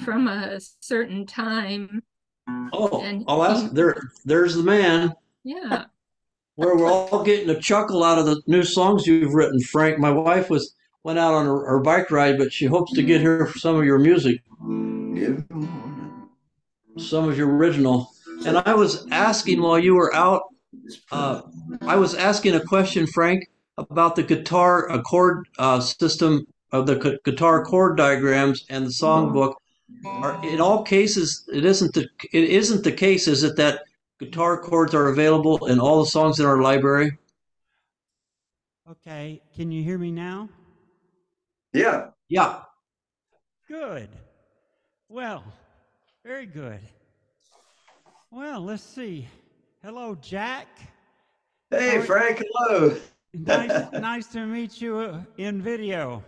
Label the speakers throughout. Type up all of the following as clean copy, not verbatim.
Speaker 1: from a certain time,
Speaker 2: Oh,
Speaker 1: and
Speaker 2: I'll ask. There's the man.
Speaker 1: yeah.
Speaker 2: Where we're all getting a chuckle out of the new songs you've written, Frank. My wife went out on her bike ride, but she hopes to get here for some of your music, some of your original. And I was asking while you were out, uh, I was asking a question, Frank, about the guitar chord system of the guitar chord diagrams and the songbook. Are in all cases it isn't the case, is it, that guitar chords are available in all the songs in our library?
Speaker 3: Okay, can you hear me now?
Speaker 4: Yeah.
Speaker 2: Yeah.
Speaker 3: Good. Well, very good. Well, let's see. Hello, Jack.
Speaker 4: Hey, Frank. Hello.
Speaker 3: Nice to meet you in video.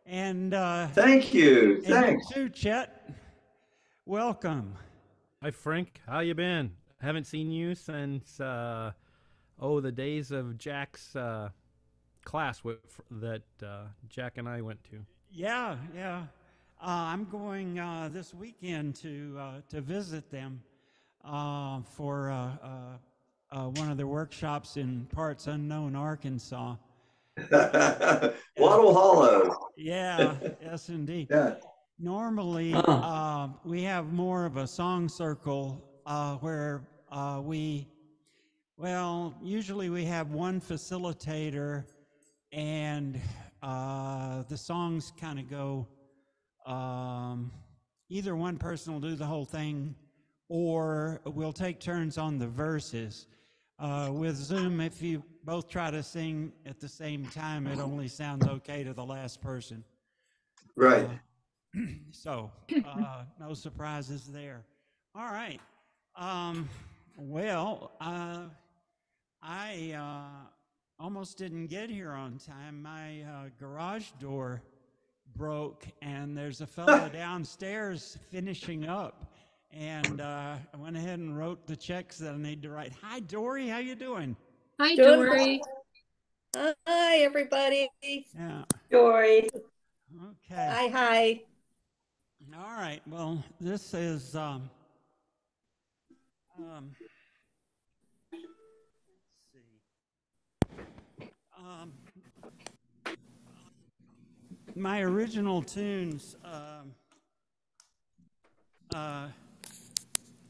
Speaker 3: And
Speaker 4: Thank you.
Speaker 3: and
Speaker 4: Thanks.
Speaker 3: you too, Chet. Welcome.
Speaker 5: Hi, Frank. How you been? Haven't seen you since the days of Jack's class that Jack and I went to.
Speaker 3: Yeah, yeah. I'm going this weekend to visit them for one of their workshops in parts unknown Arkansas.
Speaker 4: Wattle Hollow.
Speaker 3: Yeah, yes, indeed.
Speaker 4: Yeah.
Speaker 3: Normally, we have more of a song circle where usually we have one facilitator and the songs kind of go, either one person will do the whole thing or we'll take turns on the verses. With Zoom, if you both try to sing at the same time, it only sounds okay to the last person.
Speaker 4: Right.
Speaker 3: So, no surprises there. All right. I almost didn't get here on time. My garage door broke, and there's a fellow downstairs finishing up. And I went ahead and wrote the checks that I need to write. Hi, Dory. How you doing?
Speaker 1: Hi,
Speaker 6: Doing
Speaker 1: Dory.
Speaker 6: Hi, everybody.
Speaker 3: Yeah.
Speaker 6: Dory.
Speaker 3: Okay.
Speaker 6: Hi.
Speaker 3: All right. Well, this is let's see. My original tunes,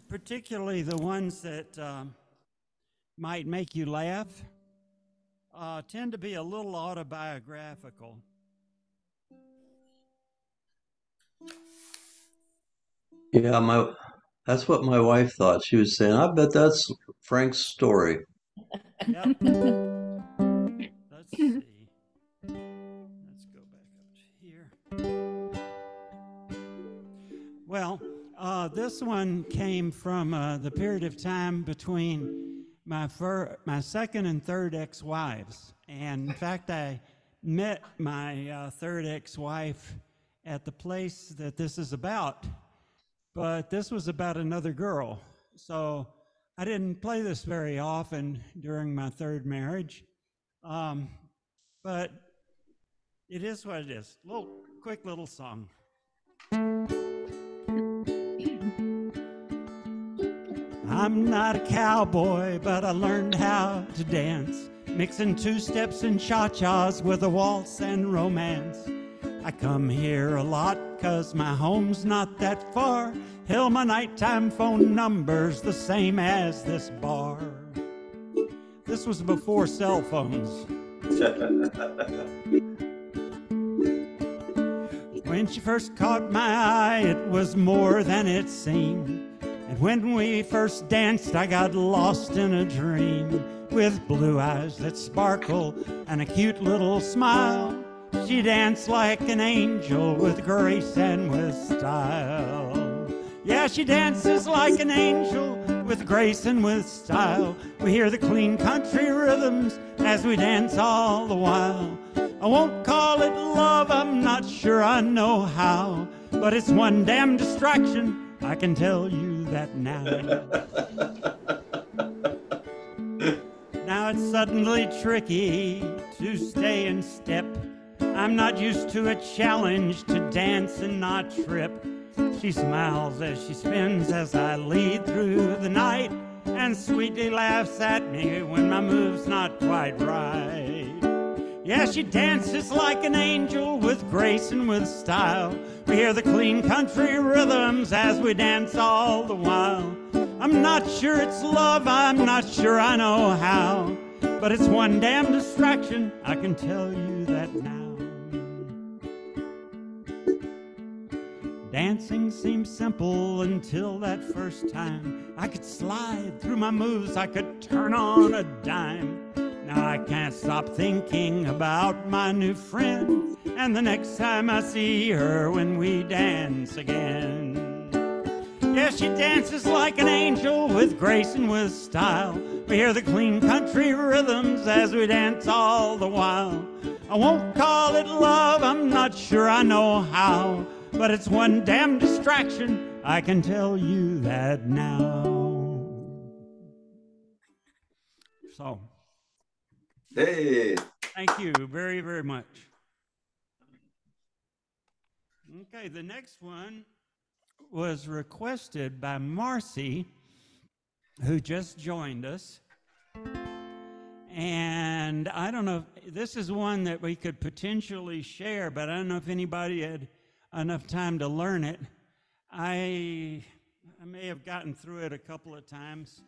Speaker 3: particularly the ones that might make you laugh, tend to be a little autobiographical.
Speaker 2: Yeah, that's what my wife thought. She was saying, I bet that's Frank's story.
Speaker 3: Yep. Let's see. Let's go back up here. Well, this one came from the period of time between my second and third ex-wives. And in fact, I met my third ex-wife at the place that this is about. But this was about another girl. So I didn't play this very often during my third marriage. But it is what it is. Quick little song. I'm not a cowboy, but I learned how to dance, mixing two-steps and cha-chas with a waltz and romance. I come here a lot 'cause my home's not that far. Hell, my nighttime phone number's the same as this bar. This was before cell phones. When she first caught my eye, it was more than it seemed. And when we first danced, I got lost in a dream. With blue eyes that sparkle and a cute little smile, she danced like an angel with grace and with style. Yeah, she dances like an angel with grace and with style. We hear the clean country rhythms as we dance all the while. I won't call it love, I'm not sure I know how, but it's one damn distraction, I can tell you that now. Now it's suddenly tricky to stay in step. I'm not used to a challenge to dance and not trip. She smiles as she spins as I lead through the night, and sweetly laughs at me when my move's not quite right. Yeah, she dances like an angel with grace and with style. We hear the clean country rhythms as we dance all the while. I'm not sure it's love, I'm not sure I know how, but it's one damn distraction, I can tell you that now. Dancing seemed simple until that first time. I could slide through my moves, I could turn on a dime. Now I can't stop thinking about my new friend, and the next time I see her when we dance again. Yeah, she dances like an angel with grace and with style. We hear the clean country rhythms as we dance all the while. I won't call it love, I'm not sure I know how, but it's one damn distraction, I can tell you that now. So,
Speaker 4: Hey,
Speaker 3: thank you very, very much. Okay, the next one was requested by Marcy, who just joined us. And I don't know, this is one that we could potentially share, but I don't know if anybody had enough time to learn it. I may have gotten through it a couple of times.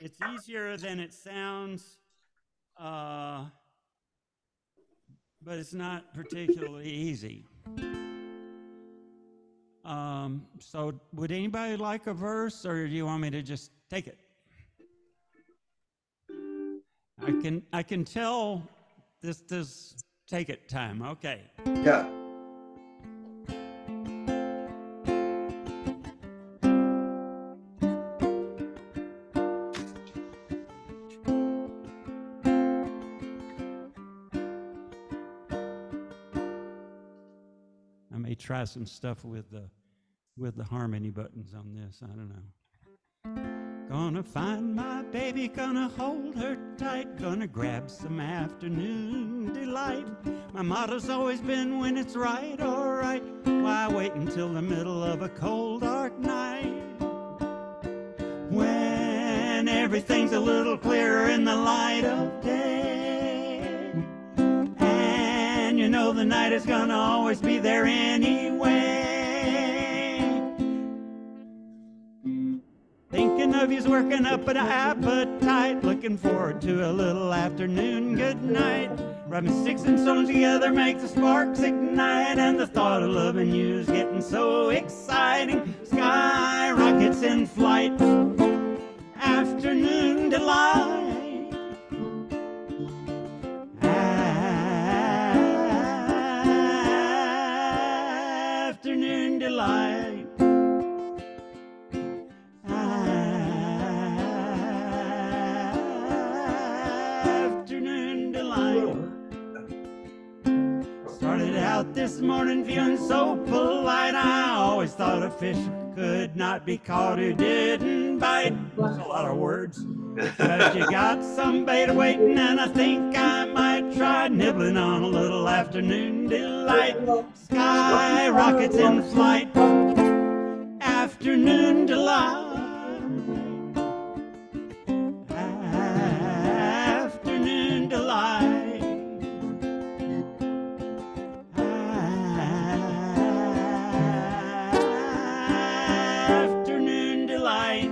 Speaker 3: It's easier than it sounds, but it's not particularly easy. So would anybody like a verse, or do you want me to just take it? I can tell this take it time. Okay.
Speaker 4: yeah.
Speaker 3: I may try some stuff with the harmony buttons on this. I don't know. Gonna find my baby, gonna hold her tight, gonna grab some afternoon delight. My motto's always been, when it's right, all right, why wait until the middle of a cold, dark night? When everything's a little clearer in the light of day, and you know the night is gonna always be there anyway. Thinking of you's working up an appetite, looking forward to a little afternoon good night. Rubbing sticks and stones together makes the sparks ignite, and the thought of loving you's getting so exciting. Sky rockets in flight, afternoon delight. Afternoon delight. Afternoon delight. Started out this morning feeling so polite. I always thought a fish could not be caught who didn't bite. That's a lot of words. But you got some bait waiting, and I think I might try nibbling on a little afternoon delight. Sky rockets in flight, afternoon delight. Afternoon delight. Afternoon delight.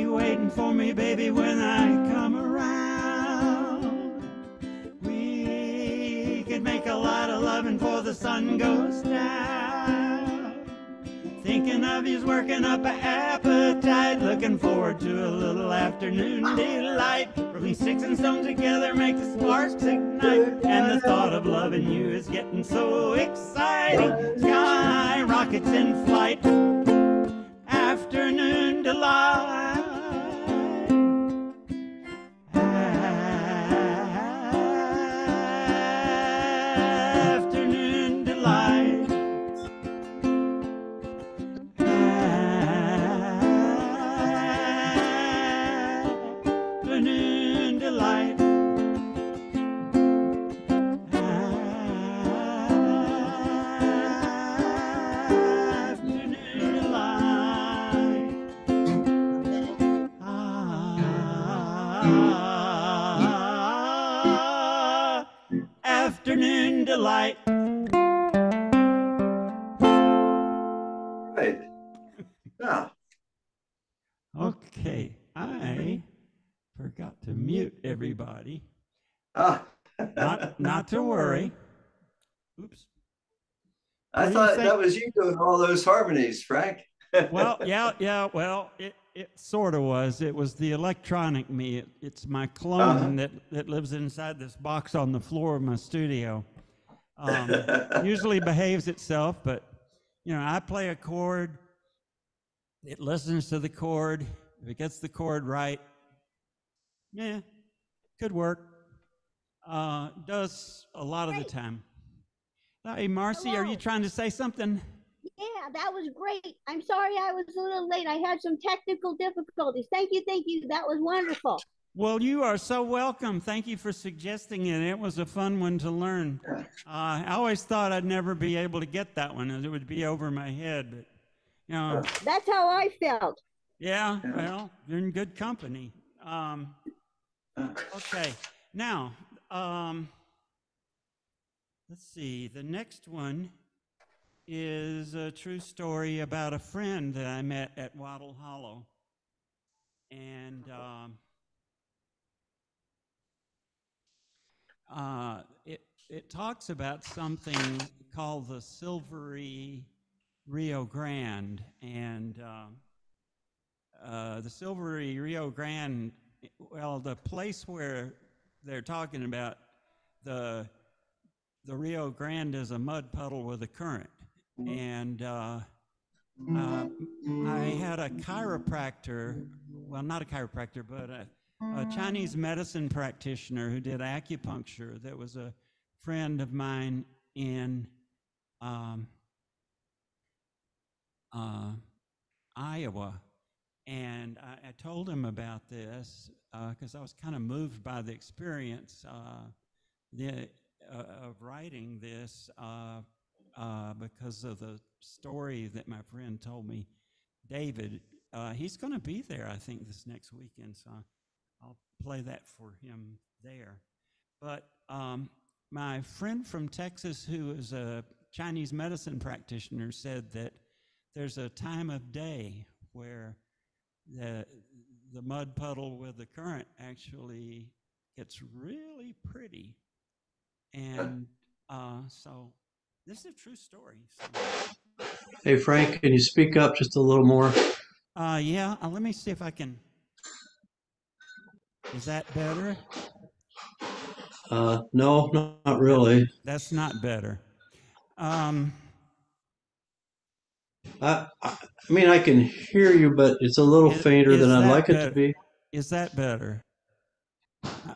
Speaker 3: Waiting for me, baby, when I come around. We could make a lot of loving before the sun goes down. Thinking of you's working up an appetite, looking forward to a little afternoon delight. Rubbing sticks and stones together make the sparks ignite, and the thought of loving you is getting so exciting. Sky rockets in flight, afternoon delight. Afternoon delight. delight.
Speaker 4: Right. Yeah.
Speaker 3: Okay, I forgot to mute everybody.
Speaker 4: Ah.
Speaker 3: Not to worry. Oops.
Speaker 4: I
Speaker 3: What do you
Speaker 4: thought
Speaker 3: think?
Speaker 4: that was you doing all those harmonies, Frank.
Speaker 3: Well, yeah. Well, it sort of was. It was the electronic me. It's my clone that lives inside this box on the floor of my studio. Usually behaves itself, but I play a chord. It listens to the chord. If it gets the chord right, could work. Does a lot of the time. Hey, Marcy, are you
Speaker 7: Hello.
Speaker 3: trying to say something?
Speaker 7: Yeah, that was great. I'm sorry I was a little late. I had some technical difficulties. Thank you. That was wonderful.
Speaker 3: Well, you are so welcome. Thank you for suggesting it. It was a fun one to learn. I always thought I'd never be able to get that one, as it would be over my head. But
Speaker 7: That's how I felt.
Speaker 3: yeah. Well, you're in good company. Okay, now let's see. The next one is a true story about a friend that I met at Wattle Hollow, and it talks about something called the Silvery Rio Grande, and the Silvery Rio Grande. Well, the place where they're talking about the Rio Grande is a mud puddle with a current, and I had a chiropractor. Well, not a chiropractor, but a Chinese medicine practitioner who did acupuncture that was a friend of mine in Iowa. And I told him about this because I was kind of moved by the experience of writing this because of the story that my friend told me. David, he's going to be there, I think, this next weekend, so I'll play that for him there. But my friend from Texas, who is a Chinese medicine practitioner, said that there's a time of day where the mud puddle with the current actually gets really pretty. And so this is a true story. So.
Speaker 2: Hey, Frank, can you speak up just a little more?
Speaker 3: Yeah, let me see if I can. Is that better?
Speaker 2: No, not really.
Speaker 3: That's not better.
Speaker 2: I mean, I can hear you, but it's a little fainter than I'd like it to be.
Speaker 3: Is that better?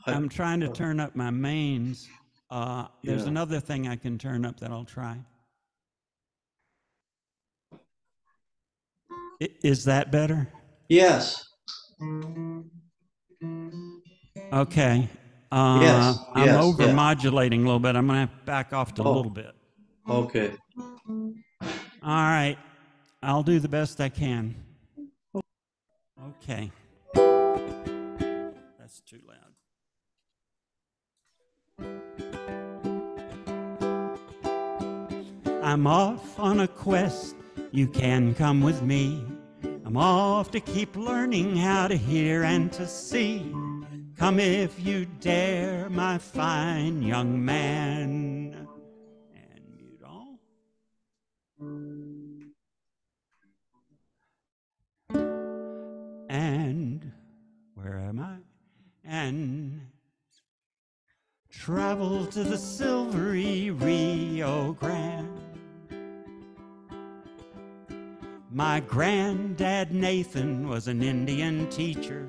Speaker 3: I'm trying to turn up my mains. There's another thing I can turn up that I'll try. Is that better?
Speaker 2: Yes.
Speaker 3: Okay.
Speaker 2: Yes.
Speaker 3: I'm over-modulating a little bit. I'm going to have to back off a little bit.
Speaker 2: Okay.
Speaker 3: All right. I'll do the best I can. Okay. That's too loud. I'm off on a quest. You can come with me. I'm off to keep learning how to hear and to see. Come if you dare, my fine young man. And mute all. And where am I? And travel to the silvery Rio Grande. My granddad Nathan was an Indian teacher.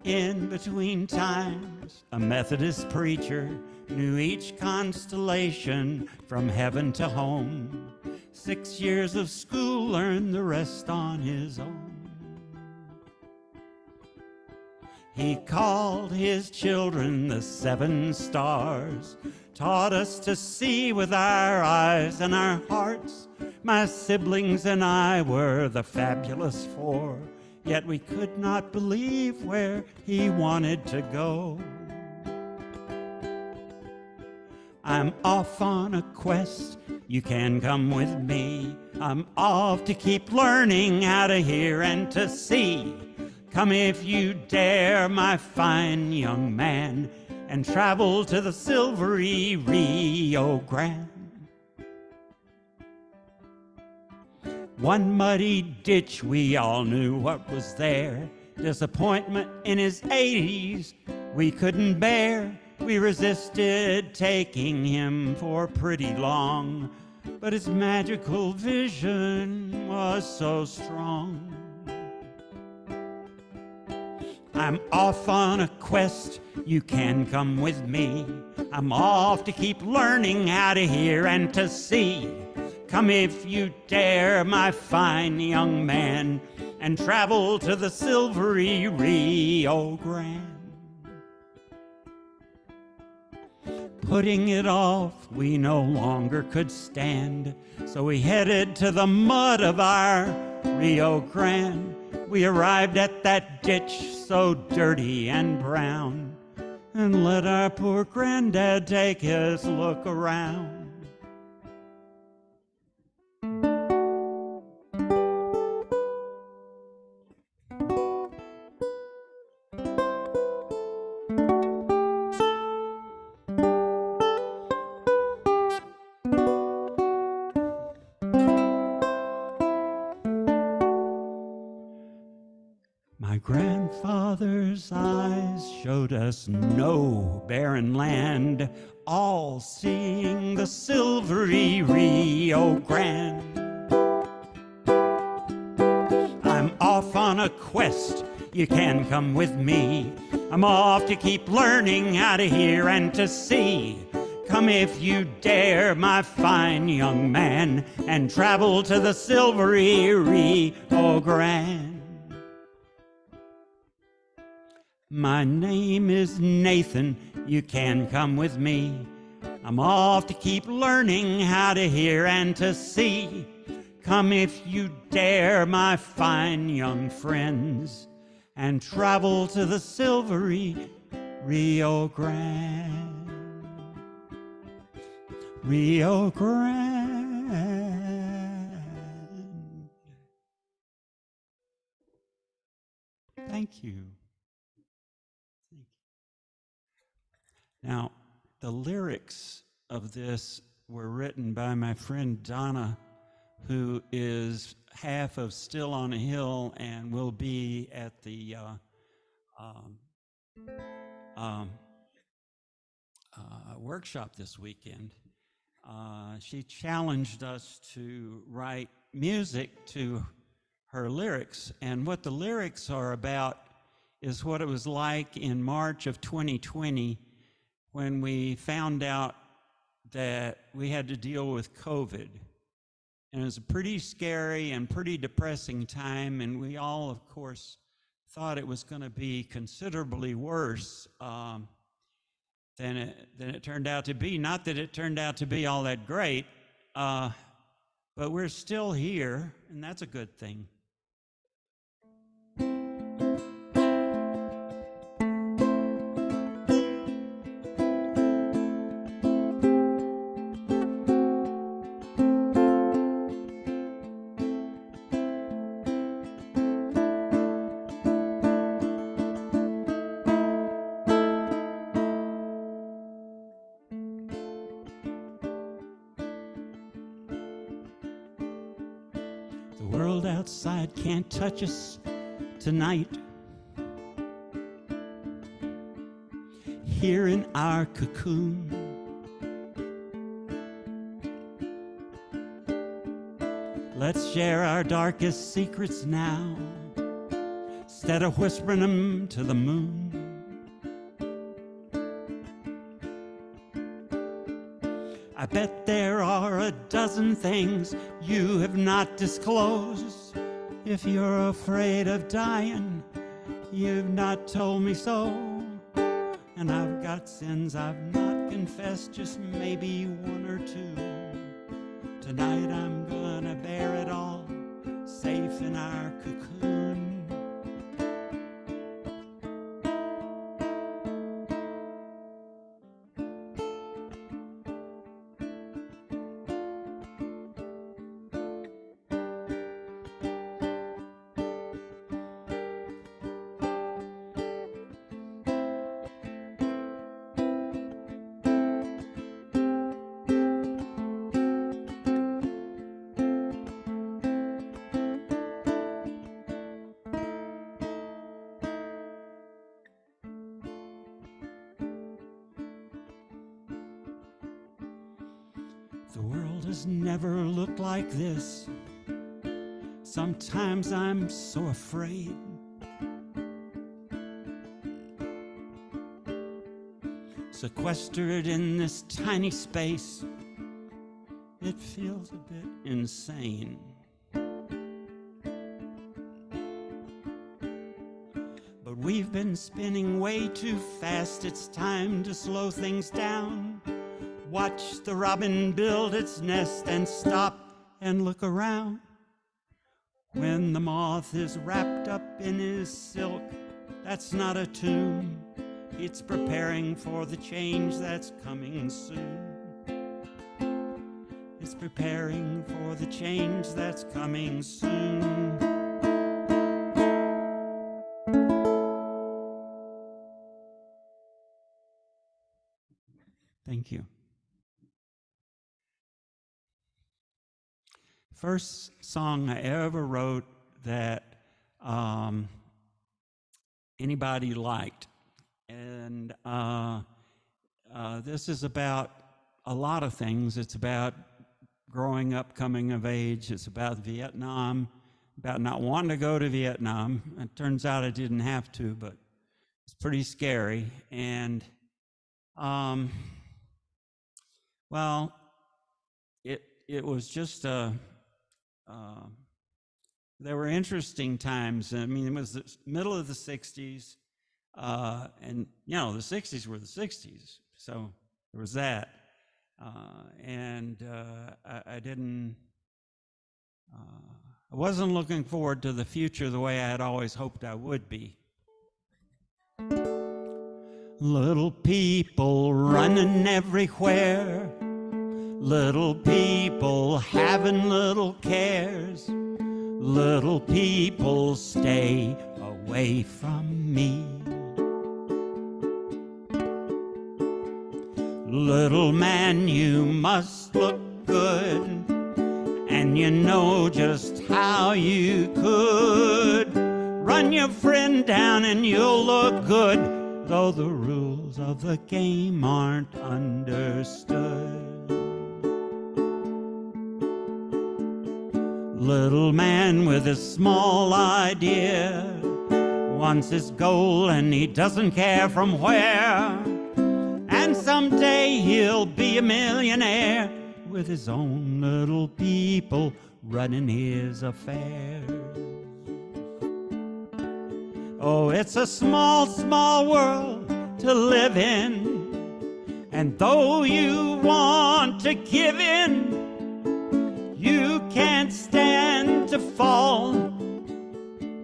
Speaker 3: In between times, a Methodist preacher, knew each constellation from heaven to home. 6 years of school, learned the rest on his own. He called his children the 7 stars, taught us to see with our eyes and our hearts. My siblings and I were the fabulous 4, yet we could not believe where he wanted to go. I'm off on a quest, you can come with me. I'm off to keep learning how to hear and to see. Come if you dare, my fine young man, and travel to the silvery Rio Grande. One muddy ditch, we all knew what was there. Disappointment in his 80s we couldn't bear. We resisted taking him for pretty long, but his magical vision was so strong. I'm off on a quest, you can come with me. I'm off to keep learning how to hear and to see. Come if you dare, my fine young man, and travel to the silvery Rio Grande. Putting it off, we no longer could stand, so we headed to the mud of our Rio Grande. We arrived at that ditch so dirty and brown, and let our poor granddad take his look around. My grandfather's eyes showed us no barren land, all seeing the silvery Rio Grande. I'm off on a quest, you can come with me. I'm off to keep learning how to hear and to see. Come if you dare, my fine young man, and travel to the silvery Rio Grande. My name is Nathan, you can come with me. I'm off to keep learning how to hear and to see. Come if you dare, my fine young friends, and travel to the silvery Rio Grande. Rio Grande. Thank you. Now, the lyrics of this were written by my friend Donna, who is half of Still on a Hill and will be at the workshop this weekend. She challenged us to write music to her lyrics, and what the lyrics are about is what it was like in March of 2020 when we found out that we had to deal with COVID. And it was a pretty scary and pretty depressing time, and we all, of course, thought it was going to be considerably worse than it turned out to be. Not that it turned out to be all that great, but we're still here, and that's a good thing. The world outside can't touch us tonight. Here in our cocoon, let's share our darkest secrets now, instead of whispering them to the moon. I bet there are a dozen things you have not disclosed. If you're afraid of dying, you've not told me so. And I've got sins I've not confessed, just maybe one or two. Tonight I'm gonna bear it all, safe in our cocoon. The world has never looked like this. Sometimes I'm so afraid. Sequestered in this tiny space, it feels a bit insane. But we've been spinning way too fast. It's time to slow things down. Watch the robin build its nest and stop and look around. When the moth is wrapped up in his silk, that's not a tomb. It's preparing for the change that's coming soon. It's preparing for the change that's coming soon. Thank you. First song I ever wrote that anybody liked. And this is about a lot of things. It's about growing up, coming of age. It's about Vietnam, about not wanting to go to Vietnam. It turns out I didn't have to, but it's pretty scary. And, well, it was just there were interesting times. I mean, it was the middle of the 60s. And, you know, the 60s were the 60s, so there was that. I wasn't looking forward to the future the way I had always hoped I would be. Little people running everywhere, little people having little cares, little people stay away from me. Little man, you must look good, and you know just how you could run your friend down and you'll look good, though the rules of the game aren't understood. Little man with a small idea wants his goal and he doesn't care from where. And someday he'll be a millionaire with his own little people running his affairs. Oh, it's a small, small world to live in. And though you want to give in, you can't stand to fall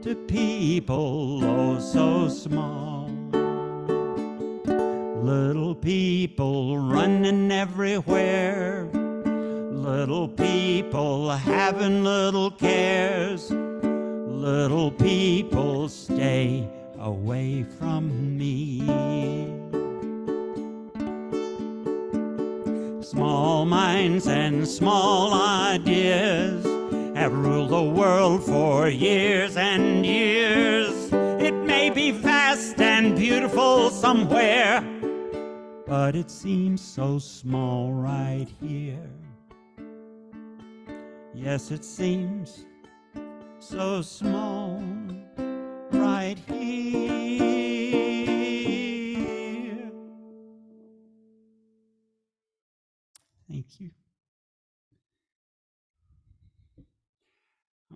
Speaker 3: to people oh so small. Little people running everywhere, little people having little cares, little people stay away from me. Small minds and small ideas have ruled the world for years and years. It may be vast and beautiful somewhere, but it seems so small right here. Yes, it seems so small right here. Thank you.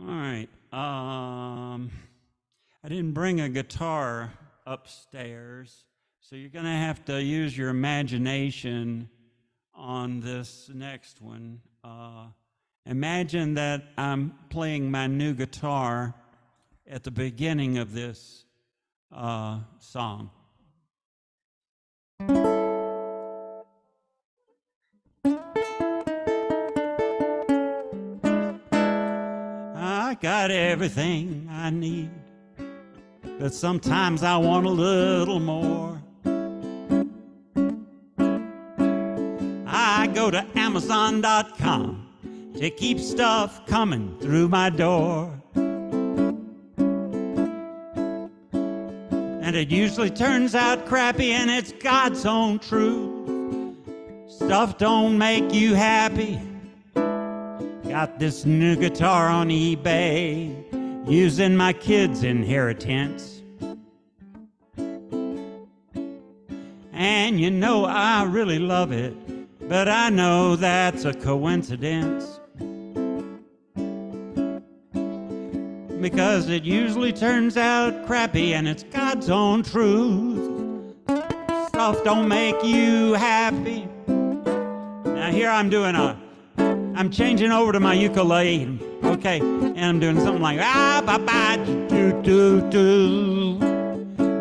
Speaker 3: All right. I didn't bring a guitar upstairs, so you're going to have to use your imagination on this next one. Imagine that I'm playing my new guitar at the beginning of this song. I got everything I need, but sometimes I want a little more. I go to Amazon.com to keep stuff coming through my door. And it usually turns out crappy, and it's God's own truth. Stuff don't make you happy. Got this new guitar on eBay, using my kids' inheritance. And you know I really love it, but I know that's a coincidence. Because it usually turns out crappy and it's God's own truth. Stuff don't make you happy. Now here I'm changing over to my ukulele, okay, and I'm doing something like ah ba ba do do do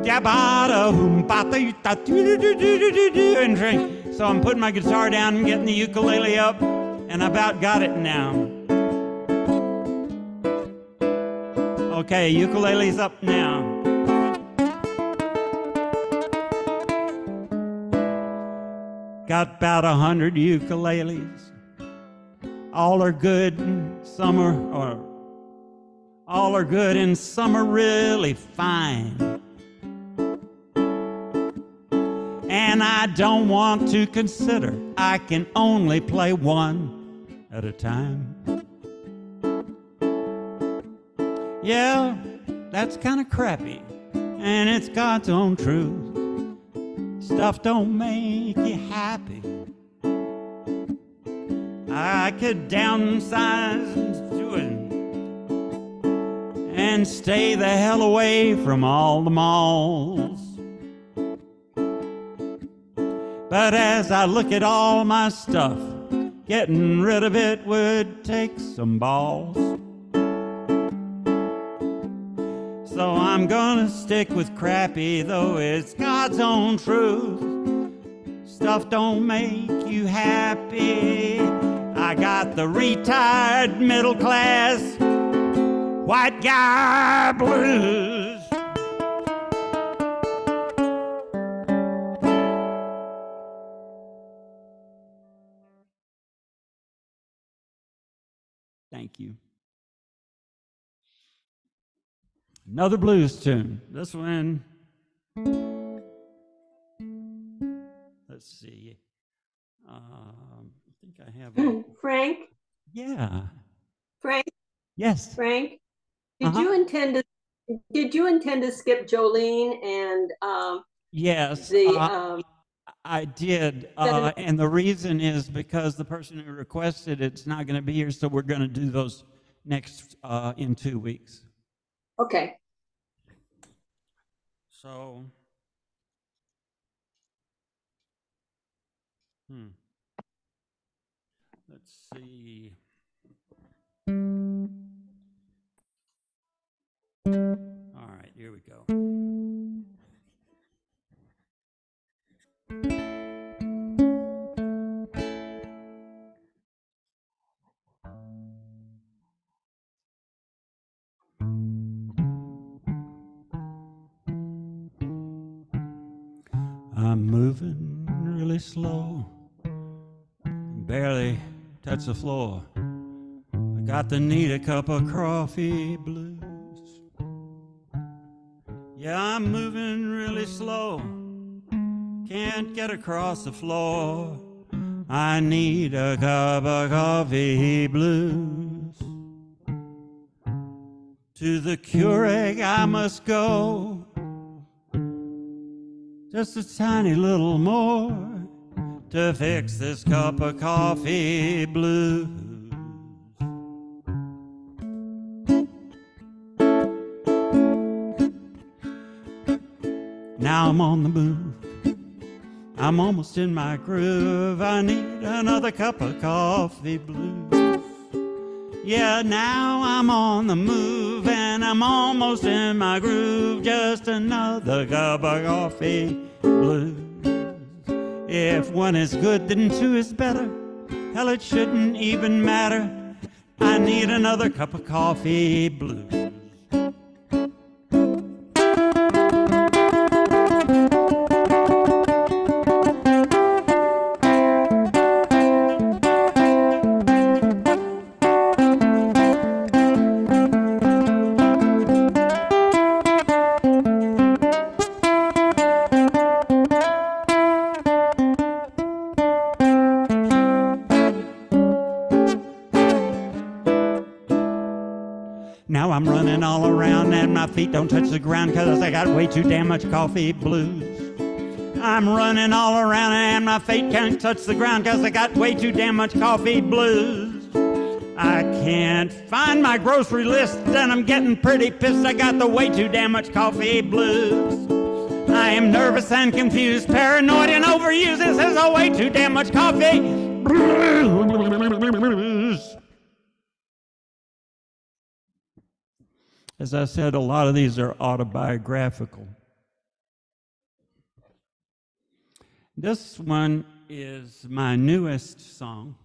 Speaker 3: da ba da hum ba da da do do do do do and drink. So I'm putting my guitar down and getting the ukulele up, and I about got it now. Okay, ukulele's up now. Got about 100 ukuleles. All are good, and some are really fine. And I don't want to consider, I can only play one at a time. Yeah, that's kind of crappy, and it's God's own truth. Stuff don't make you happy. I could downsize and stay the hell away from all the malls. But as I look at all my stuff, getting rid of it would take some balls. So I'm gonna stick with crappy, though it's God's own truth. Stuff don't make you happy. I got the retired middle class white guy blues. Thank you. Another blues tune. This one, let's see. I think I have a,
Speaker 6: Frank,
Speaker 3: yeah.
Speaker 6: Frank,
Speaker 3: Yes.
Speaker 6: Frank,
Speaker 3: Uh-huh.
Speaker 6: did you intend to skip Jolene and
Speaker 3: Yes. I did. And the reason is because the person who requested it's not going to be here, so we're going to do those next in 2 weeks.
Speaker 6: okay.
Speaker 3: So, let's see. All right, here we go. I'm moving really slow, barely touch the floor. I got to need a cup of coffee blues. Yeah, I'm moving really slow, can't get across the floor. I need a cup of coffee blues. To the Keurig I must go, just a tiny little more to fix this cup of coffee blues. Now I'm on the move, I'm almost in my groove. I need another cup of coffee blues. Yeah, now I'm on the move and I'm almost in my groove. Just another cup of coffee blues. If one is good, then two is better. Hell, it shouldn't even matter. I need another cup of coffee blues. Now I'm running all around and my feet don't touch the ground 'cause I got way too damn much coffee blues. I'm running all around and my feet can't touch the ground 'cause I got way too damn much coffee blues. I can't find my grocery list and I'm getting pretty pissed. I got the way too damn much coffee blues. I am nervous and confused, paranoid and overused. This is a way too damn much coffee blues. As I said, a lot of these are autobiographical. This one is my newest song,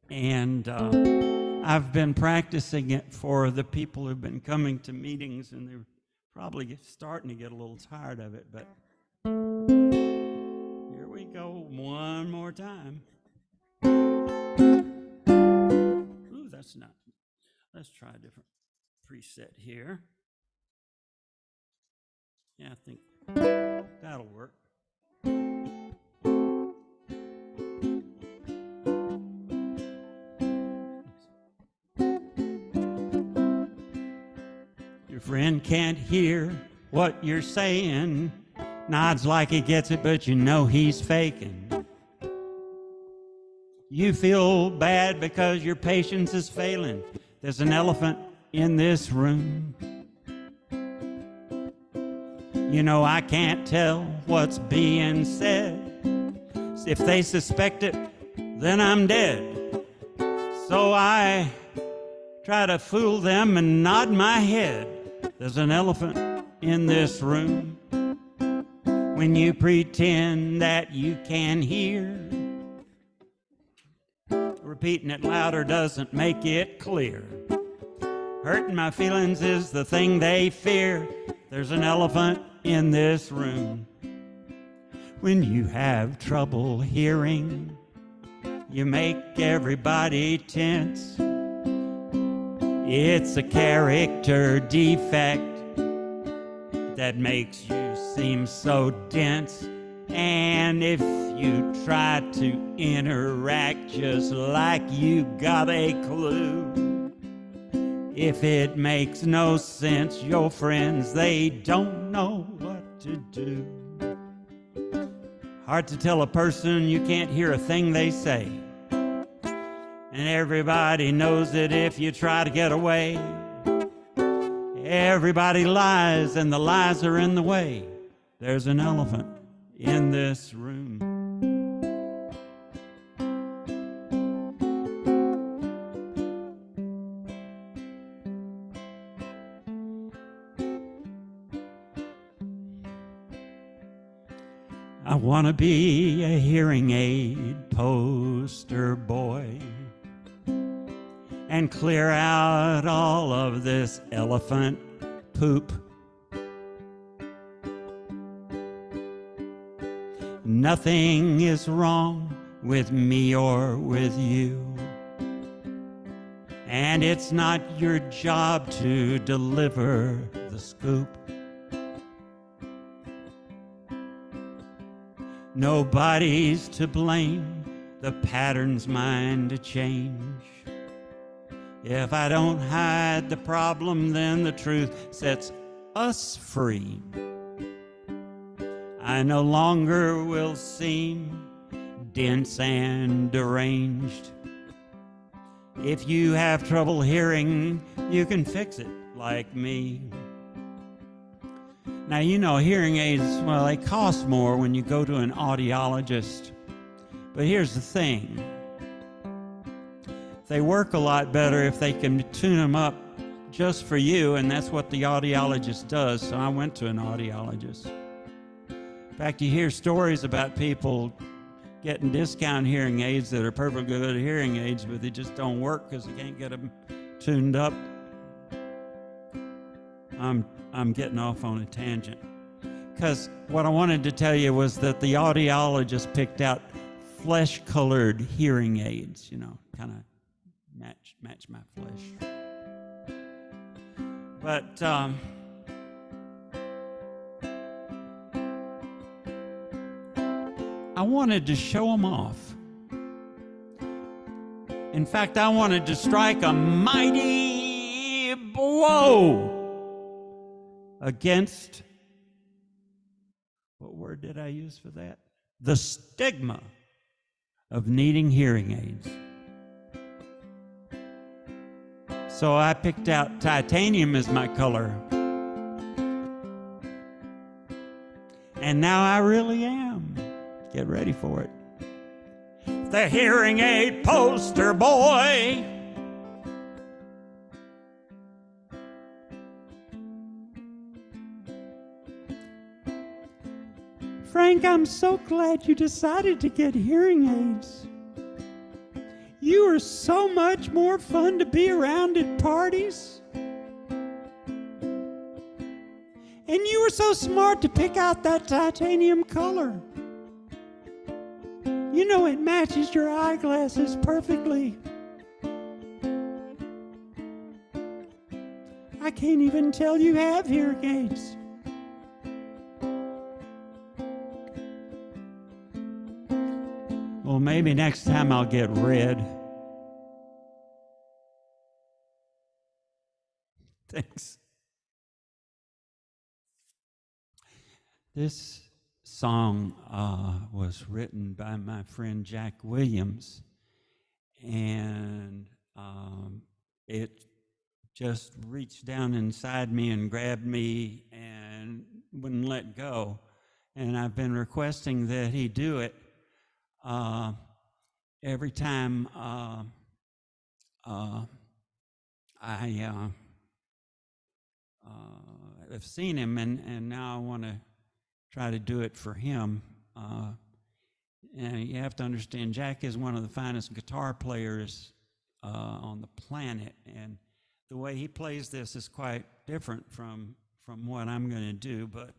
Speaker 3: and I've been practicing it for the people who've been coming to meetings, and they're probably starting to get a little tired of it, but here we go one more time. Ooh, that's not. Let's try a different preset here. Yeah, I think that'll work. Your friend can't hear what you're saying, nods like he gets it, but you know he's faking. You feel bad because your patience is failing. There's an elephant in this room. You know I can't tell what's being said. If they suspect it, then I'm dead. So I try to fool them and nod my head. There's an elephant in this room. When you pretend that you can hear, repeating it louder doesn't make it clear. Hurting my feelings is the thing they fear. There's an elephant in this room. When you have trouble hearing, you make everybody tense. It's a character defect that makes you seem so dense. And if you try to interact just like you got a clue, if it makes no sense, your friends, they don't know what to do. Hard to tell a person you can't hear a thing they say. And everybody knows that if you try to get away, everybody lies and the lies are in the way. There's an elephant in this room. I want to be a hearing aid poster boy and clear out all of this elephant poop. Nothing is wrong with me or with you, and it's not your job to deliver the scoop. Nobody's to blame, the pattern's mine to change. If I don't hide the problem, then the truth sets us free. I no longer will seem dense and deranged. If you have trouble hearing, you can fix it like me. Now, you know, hearing aids, well, they cost more when you go to an audiologist. But here's the thing. They work a lot better if they can tune them up just for you, and that's what the audiologist does. So I went to an audiologist. In fact, you hear stories about people getting discount hearing aids that are perfectly good hearing aids, but they just don't work because they can't get them tuned up. I'm getting off on a tangent, because what I wanted to tell you was that the audiologist picked out flesh-colored hearing aids, you know, kind of match my flesh. But I wanted to show them off. In fact, I wanted to strike a mighty blow against, what word did I use for that? The stigma of needing hearing aids. So I picked out titanium as my color. And now I really am. Get ready for it. The hearing aid poster boy. Frank, I'm so glad you decided to get hearing aids. You are so much more fun to be around at parties. And you were so smart to pick out that titanium color. You know it matches your eyeglasses perfectly. I can't even tell you have hearing aids. Well, maybe next time I'll get red. Thanks. This song was written by my friend Jack Williams, and it just reached down inside me and grabbed me and wouldn't let go. And I've been requesting that he do it every time I've seen him, and now I want to try to do it for him. And you have to understand, Jack is one of the finest guitar players on the planet, and the way he plays this is quite different from what I'm going to do. But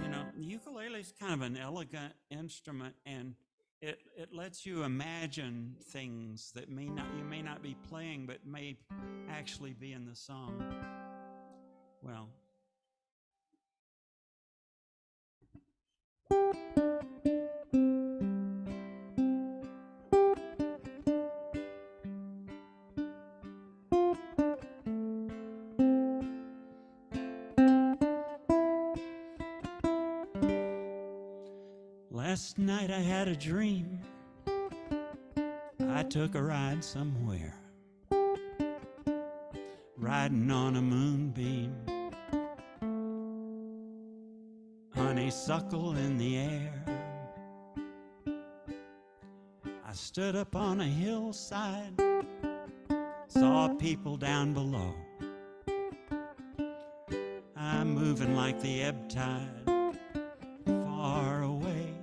Speaker 3: you know, the ukulele is kind of an elegant instrument, and it lets you imagine things that you may not be playing, but may actually be in the song. Well. Last night I had a dream. I took a ride somewhere, riding on a moonbeam, honeysuckle in the air. I stood up on a hillside, saw people down below. I'm moving like the ebb tide, far away,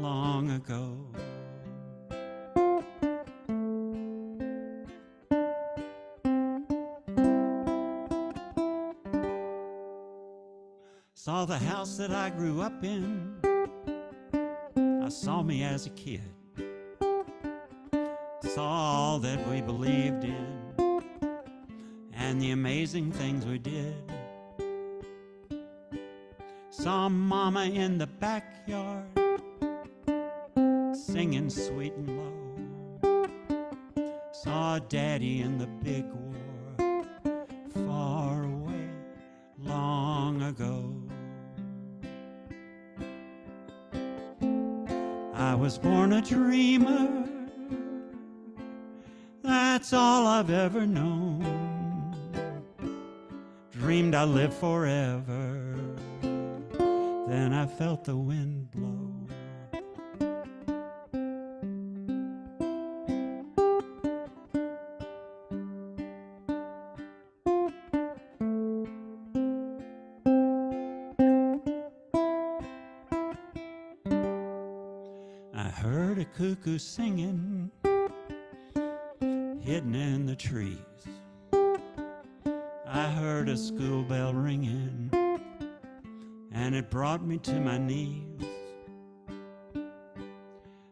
Speaker 3: long ago. Saw the house that I grew up in. I saw me as a kid. Saw all that we believed in and the amazing things we did. Saw Mama in the backyard singing sweet and low. Saw Daddy in the big war far away, long ago. I was born a dreamer, that's all I've ever known. Dreamed I lived forever, then I felt the wind blow. I heard a cuckoo singing, hidden in the trees. I heard a school bell ringing, and it brought me to my knees.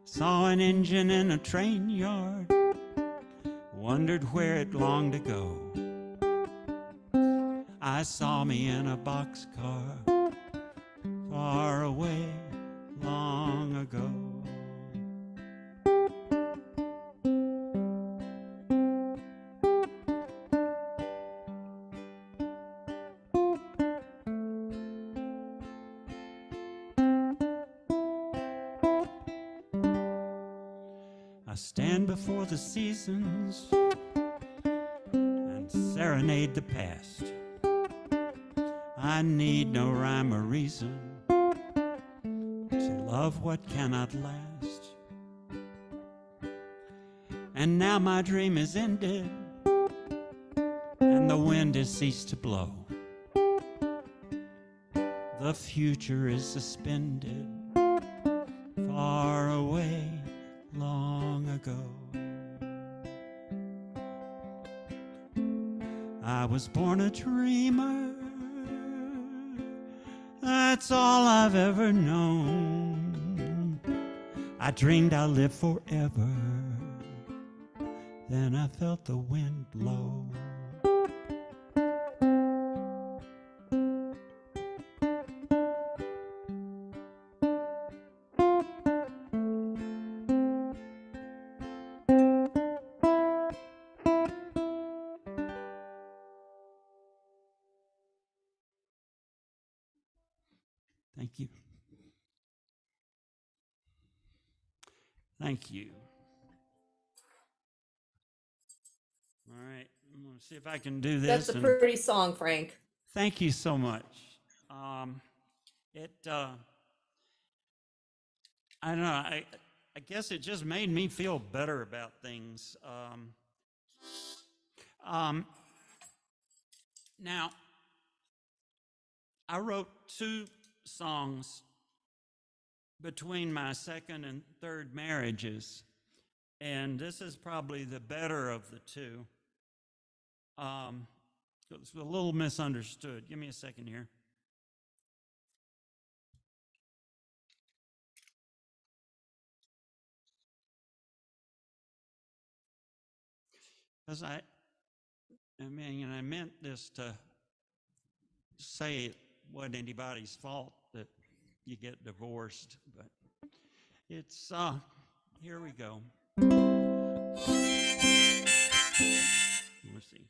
Speaker 3: Saw an engine in a train yard, wondered where it longed to go. I saw me in a boxcar, far away, long ago. stand before the seasons and serenade the past. I need no rhyme or reason to love what cannot last. And now my dream is ended, and the wind has ceased to blow. The future is suspended far away long ago. I was born a dreamer, that's all I've ever known. I dreamed I'd live forever, then I felt the wind blow. Thank you. Thank you. All right, I'm going to see if I can do this.
Speaker 8: That's a pretty song, Frank.
Speaker 3: Thank you so much. I don't know, I guess it just made me feel better about things. Now, I wrote 2 songs between my second and third marriages, and this is probably the better of the 2. It's a little misunderstood. Give me a second here. Because I meant this to say it wasn't anybody's fault that you get divorced, but it's, here we go. Let's see.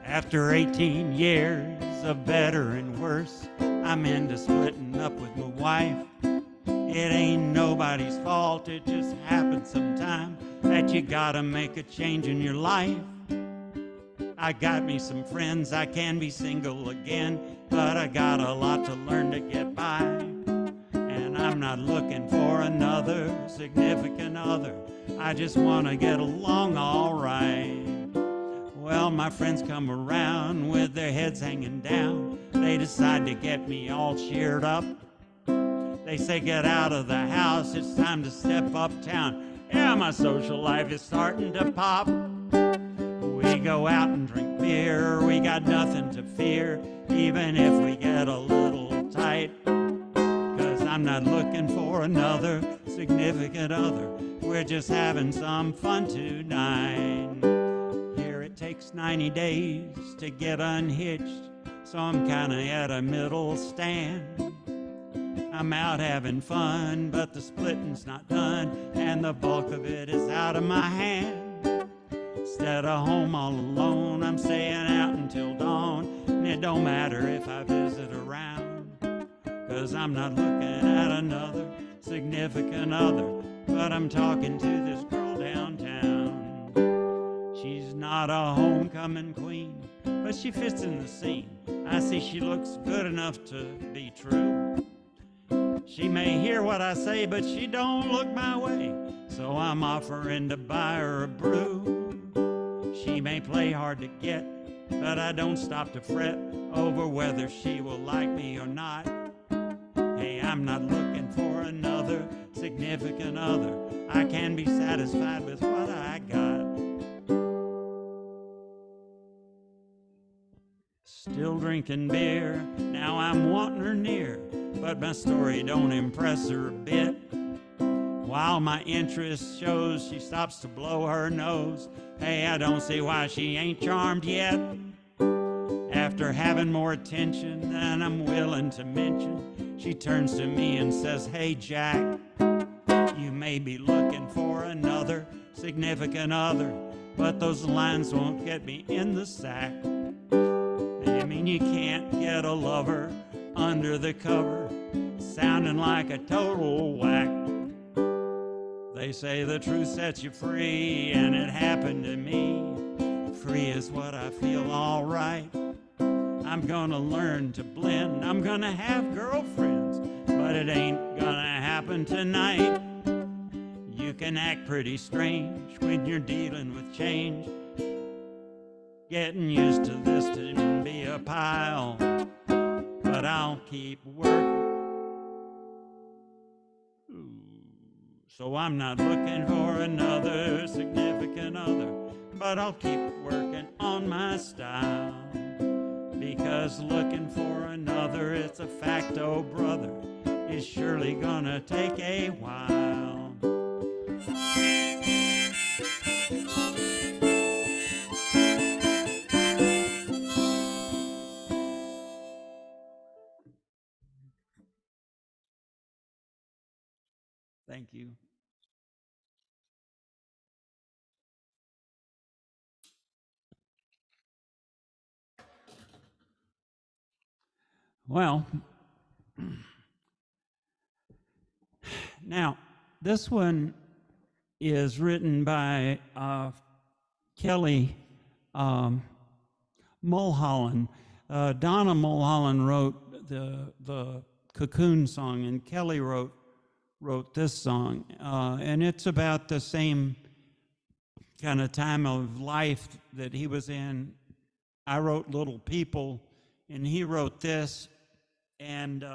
Speaker 3: After 18 years of better and worse, I'm into splitting up with my wife. It ain't nobody's fault, it just happens sometime that you gotta make a change in your life. I got me some friends, I can be single again, but I got a lot to learn to get by. And I'm not looking for another significant other, I just wanna get along all right. Well, my friends come around with their heads hanging down. They decide to get me all cheered up. They say, get out of the house, it's time to step uptown. Yeah, my social life is starting to pop. We go out and drink beer, we got nothing to fear, even if we get a little tight. 'Cause I'm not looking for another significant other, we're just having some fun tonight. Here it takes 90 days to get unhitched, so I'm kinda at a middle stand. I'm out having fun, but the splitting's not done, and the bulk of it is out of my hand. Instead of home all alone, I'm staying out until dawn, and it don't matter if I visit around, 'cause I'm not looking at another significant other, but I'm talking to this girl downtown. She's not a homecoming queen, but she fits in the scene. I see she looks good enough to be true. She may hear what I say, but she don't look my way, so I'm offering to buy her a brew. She may play hard to get, but I don't stop to fret over whether she will like me or not. Hey, I'm not looking for another significant other, I can be satisfied with what I got. Still drinking beer, now I'm wanting her near, but my story don't impress her a bit. While my interest shows she stops to blow her nose, hey, I don't see why she ain't charmed yet. After having more attention than I'm willing to mention, she turns to me and says, hey Jack, you may be looking for another significant other, but those lines won't get me in the sack. you can't get a lover under the cover, sounding like a total whack. They say the truth sets you free, and it happened to me. Free is what I feel, all right. I'm gonna learn to blend. I'm gonna have girlfriends, but it ain't gonna happen tonight. You can act pretty strange when you're dealing with change. Getting used to this to be a pile, but I'll keep working. So I'm not looking for another significant other, but I'll keep working on my style. Because looking for another, it's a fact, oh brother, is surely gonna take a while. Thank you. Well, now this one is written by Kelly Mulholland. Donna Mulholland wrote the Cocoon song, and Kelly wrote this song, and it's about the same kind of time of life that he was in. I wrote Little People, and he wrote this, and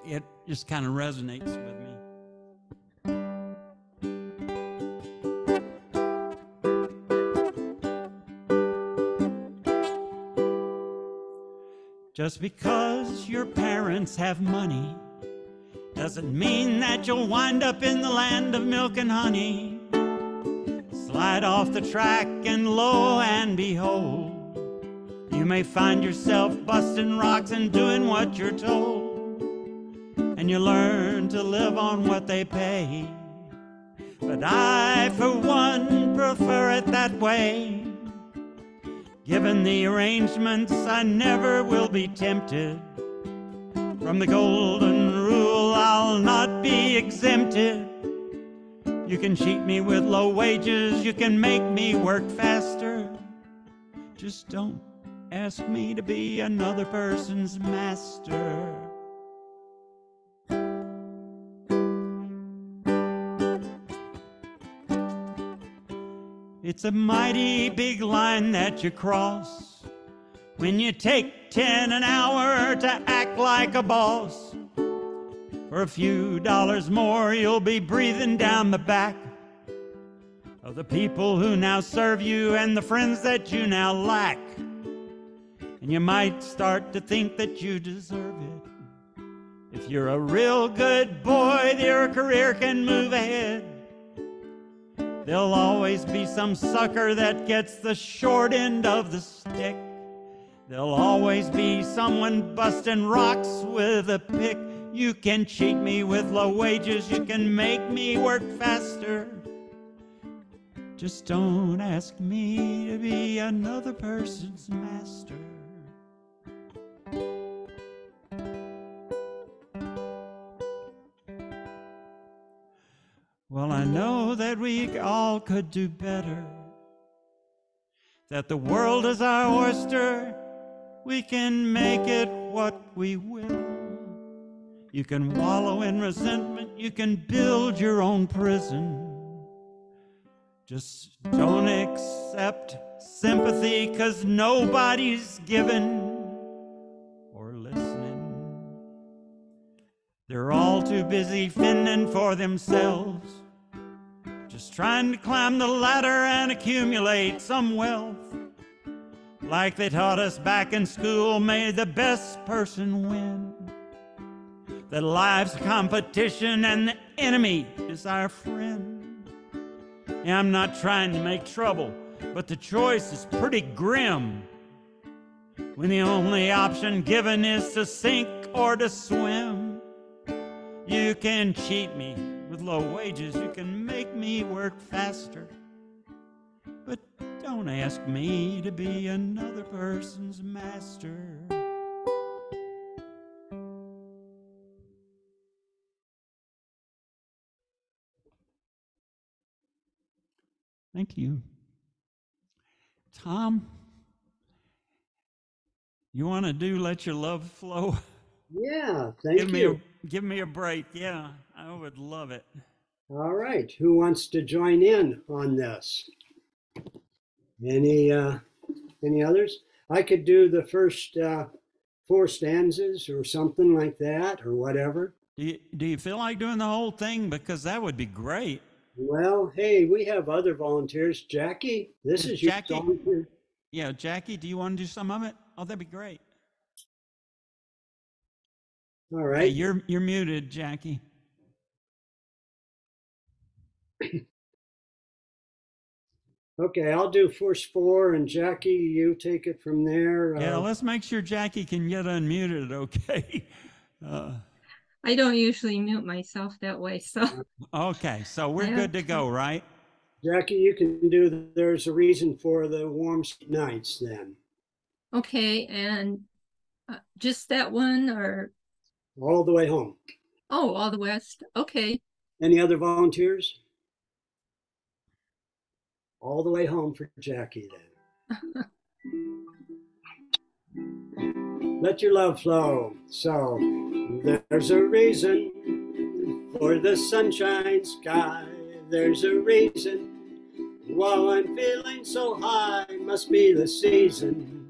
Speaker 3: it just kind of resonates with me. Just because your parents have money doesn't mean that you'll wind up in the land of milk and honey. Slide off the track and lo and behold, you may find yourself busting rocks and doing what you're told. And you learn to live on what they pay. But I, for one, prefer it that way. Given the arrangements, I never will be tempted. From the golden rule, I'll not be exempted. You can cheat me with low wages, you can make me work faster. Just don't ask me to be another person's master. It's a mighty big line that you cross when you take 10 an hour to act like a boss. For a few dollars more, you'll be breathing down the back of the people who now serve you and the friends that you now lack. And you might start to think that you deserve it. If you're a real good boy, your career can move ahead. There'll always be some sucker that gets the short end of the stick. There'll always be someone busting rocks with a pick. You can cheat me with low wages, you can make me work faster. Just don't ask me to be another person's master. Well, I know that we all could do better, that the world is our oyster, we can make it what we will. You can wallow in resentment, you can build your own prison. Just don't accept sympathy, 'cause nobody's given or listening. They're all too busy fending for themselves, just trying to climb the ladder and accumulate some wealth. Like they taught us back in school, may the best person win. That life's a competition and the enemy is our friend. Yeah, I'm not trying to make trouble, but the choice is pretty grim when the only option given is to sink or to swim. You can cheat me with low wages, you can make me work faster, but Don't ask me to be another person's master. Thank you. Tom, you want to do Let Your Love Flow?
Speaker 8: Yeah, thank you.
Speaker 3: Give me a break. Yeah, I would love it.
Speaker 8: All right, who wants to join in on this? Any others? I could do the first 4 stanzas or something like that, or whatever.
Speaker 3: Do you feel like doing the whole thing? Because that would be great.
Speaker 8: Well, hey, we have other volunteers. Jackie, this is your
Speaker 3: Jackie?
Speaker 8: song too.
Speaker 3: Yeah, Jackie, do you want to do some of it? Oh, that'd be great.
Speaker 8: All
Speaker 3: Hey,
Speaker 8: right.
Speaker 3: you're muted, Jackie.
Speaker 8: Okay, I'll do first 4, and Jackie, you take it from there.
Speaker 3: Yeah, let's make sure Jackie can get unmuted, okay?
Speaker 1: I don't usually mute myself that way, so
Speaker 3: Okay, so we're good to go, right?
Speaker 8: Jackie, you can do There's a Reason for the Warm Nights then.
Speaker 1: okay. And just that one, or
Speaker 8: All the way home.
Speaker 1: oh, all the West. Okay.
Speaker 8: Any other volunteers? All the way home for Jackie then. Let your love flow. So there's a reason for the sunshine sky. There's a reason while I'm feeling so high. Must be the season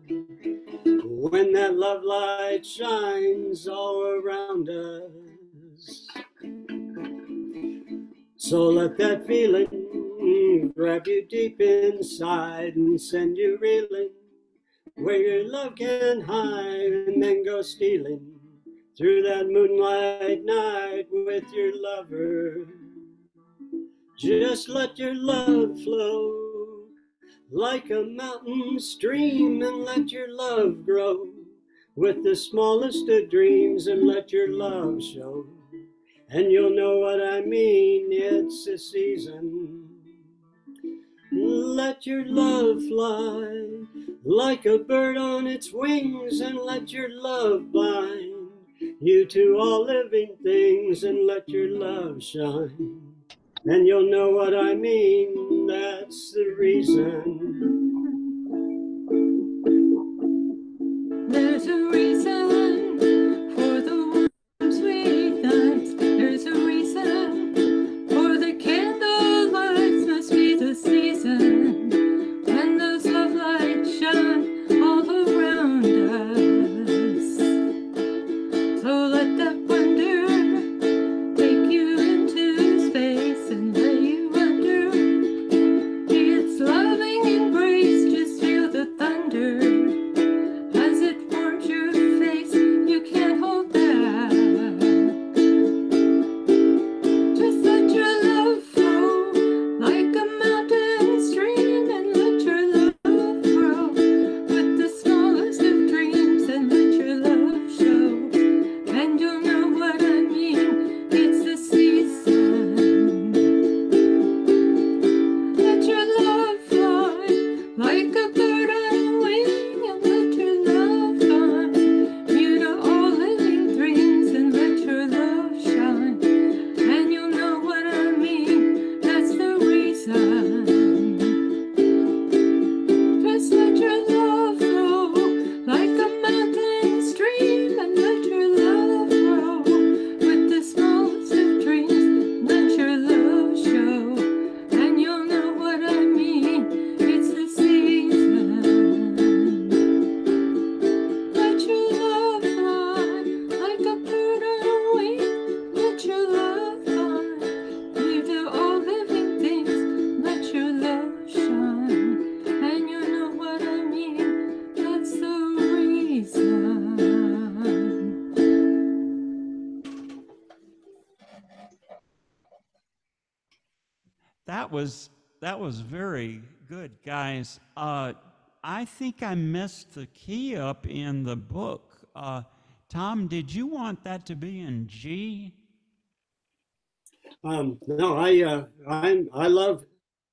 Speaker 8: when that love light shines all around us. So let that feeling grab you deep inside and send you reeling where your love can hide, and then go stealing through that moonlight night with your lover. Just let your love flow like a mountain stream, and let your love grow with the smallest of dreams, and let your love show. And you'll know what I mean, it's a season. Let your love fly like a bird on its wings, and let your love blind you to all living things, and let your love shine. And you'll know what I mean, that's the reason.
Speaker 1: There's a reason for the warm, sweet nights. There's a reason for the candle lights. Must be the season when those love lights shine all around us. So let that wonder take you into space and let you wonder. It's loving embrace, just feel the thunder. As it warms your face, you can't hold back. Just let your love flow like a mountain stream, and let your love grow with the smallest of dreams, and let your love show. And you'll know what I mean, it's the season. Let your love fly like a bird on a wing, and let your love find you to all living dreams, and let your love shine. And you'll know what I mean, that's the reason. Just let your love flow like a mountain stream, and let your love grow with the smallest of dreams. Let your love show, and you'll know what I mean, it's the season. Let your love fly like a bird on a wing. Let your love find you to all living things. Let your love shine, and you know what I mean, that's the reason.
Speaker 3: That was very good, guys. I think I messed the key up in the book. Tom, did you want that to be in G?
Speaker 8: No, I love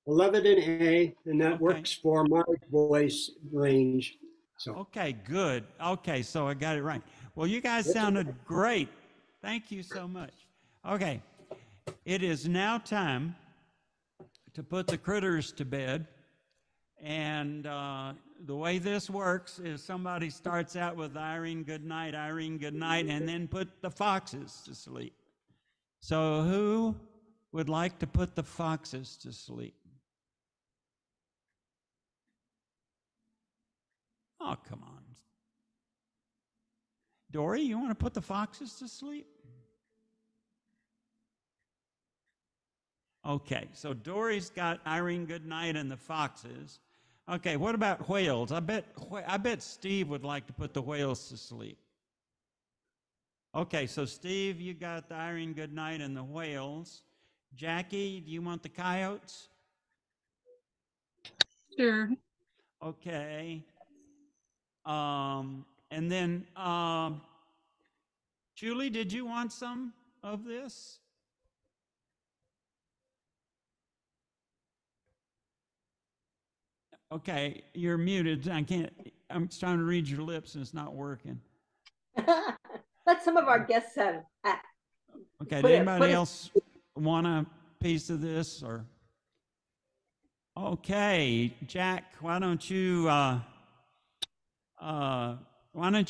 Speaker 8: 11 in A, and that
Speaker 3: Okay.
Speaker 8: works for my voice range. So
Speaker 3: Okay, good. Okay, so I got it right. Well, you guys sounded great. Thank you so much. Okay, it is now time to put the critters to bed. And the way this works is somebody starts out with Irene, good night, and then put the foxes to sleep. So who would like to put the foxes to sleep? Oh, come on. Dory, you want to put the foxes to sleep? Okay, so Dory's got Irene Goodnight and the foxes. Okay, what about whales? I bet Steve would like to put the whales to sleep. Okay, so Steve, you got the Irene Goodnight and the whales. Jackie, do you want the coyotes?
Speaker 1: Sure.
Speaker 3: Okay. And then, Julie, did you want some of this? Okay, you're muted. I'm trying to read your lips and it's not working.
Speaker 6: Let some of our guests have.
Speaker 3: Okay,
Speaker 6: Put
Speaker 3: did
Speaker 6: it-
Speaker 3: anybody
Speaker 6: put it-
Speaker 3: else want a piece of this or? Okay, Jack, why don't you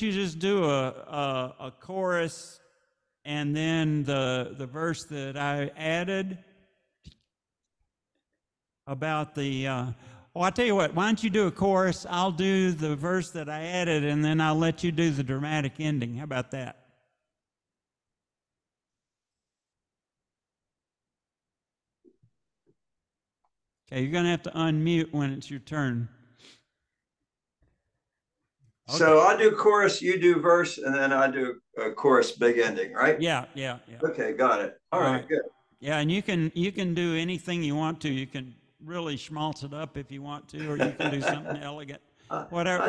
Speaker 3: just do a chorus and then the verse that I added about the, I tell you what, why don't you do a chorus? I'll do the verse that I added and then I'll let you do the dramatic ending. How about that? Okay, you're gonna have to unmute when it's your turn.
Speaker 4: So I do chorus, you do verse, and then I do a chorus big ending, right?
Speaker 3: Yeah.
Speaker 4: Okay, got it. All right, good.
Speaker 3: Yeah, and you can do anything you want to. You can really schmaltz it up if you want to, or you can do something elegant. Whatever.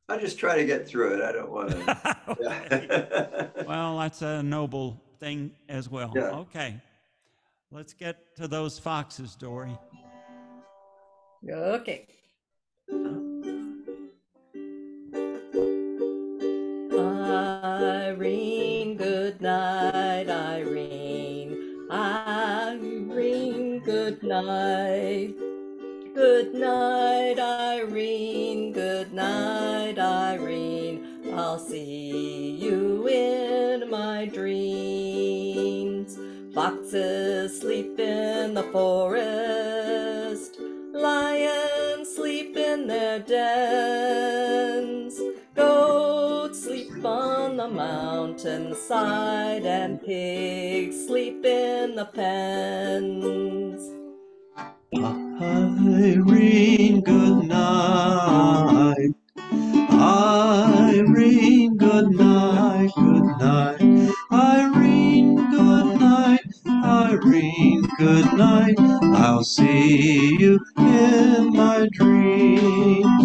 Speaker 4: I just try to get through it. I don't want to.
Speaker 3: Okay. Well, that's a noble thing as well.
Speaker 4: Yeah.
Speaker 3: Okay. Let's get to those foxes, Dory.
Speaker 1: Okay. Irene, good night, Irene. Irene, good night. Good night, Irene. Good night, Irene. I'll see you in my dreams. Foxes sleep in the forest. Lions sleep in their dens. Goats sleep on the mountainside, and pigs sleep in the pens.
Speaker 2: Irene, good night. Irene, good night, good night. Irene, good night. Irene, good night. I'll see you in my dreams.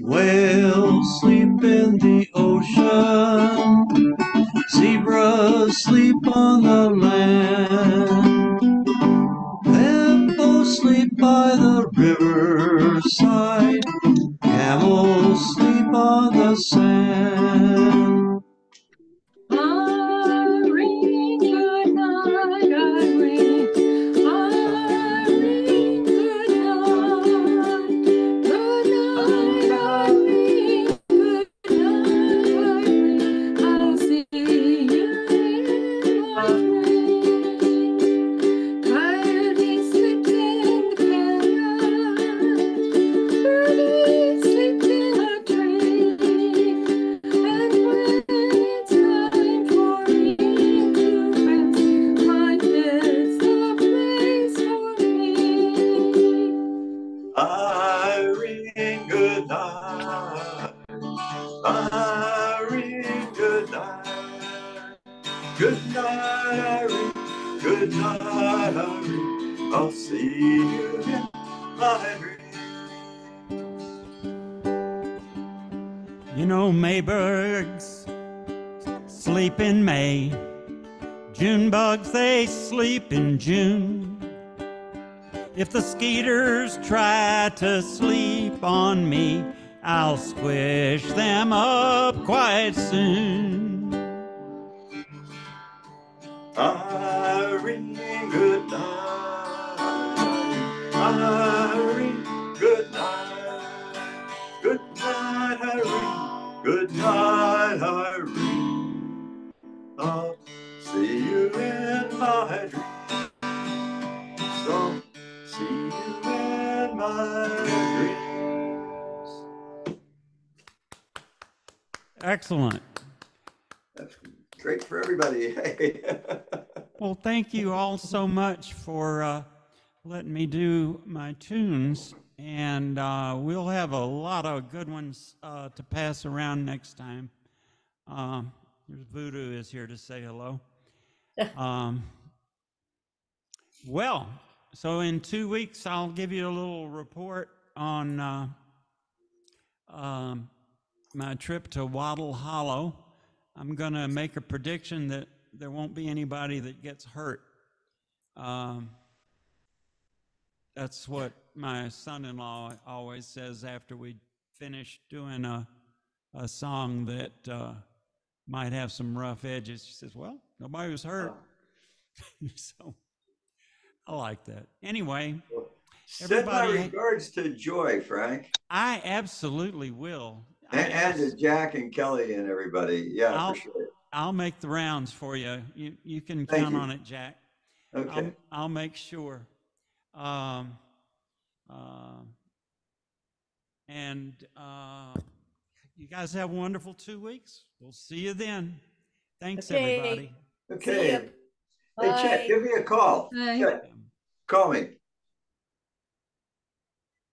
Speaker 2: Whales sleep in the ocean. Zebras sleep on the land. Hippos sleep by the riverside. Camels sleep on the sand.
Speaker 1: Irene, good night, Irene. Irene, good night. Good night, Irene. Good night, Irene. I'll see you in my dreams. Coyote sleeps in the canyon. Birdie sleeps in a tree. And when it's time for me to rest, my bed's the place for me.
Speaker 4: Irene, good night. Irene, good night. Good night, Irene. Good night, Irene. I'll see you in my dreams.
Speaker 3: You know, Maybugs sleep in May. June bugs, they sleep in June. If the skeeters try to sleep on me, I'll squish them up quite soon.
Speaker 4: Irene, good night. Irene, good night. Good night, Irene. Good night, Irene. I'll see you in my dreams. So see you in my dreams.
Speaker 3: Excellent.
Speaker 4: That's great for everybody.
Speaker 3: Well, thank you all so much for letting me do my tunes, and we'll have a lot of good ones to pass around next time. There's Voodoo is here to say hello. Well, so in 2 weeks, I'll give you a little report on my trip to Wattle Hollow. I'm going to make a prediction that there won't be anybody that gets hurt. That's what my son-in-law always says after we finish doing a song that might have some rough edges. She says, well, nobody was hurt. So I like that. Anyway,
Speaker 4: Send my regards to Joy, Frank.
Speaker 3: I absolutely will.
Speaker 4: And to Jack and Kelly and everybody. Yeah, for sure.
Speaker 3: I'll make the rounds for you. You can count on it, Jack.
Speaker 4: Okay.
Speaker 3: I'll make sure. You guys have a wonderful 2 weeks. We'll see you then. Thanks, everybody.
Speaker 4: Okay. Hey, Chet, give me a call.
Speaker 1: Bye.
Speaker 4: Chet, call me.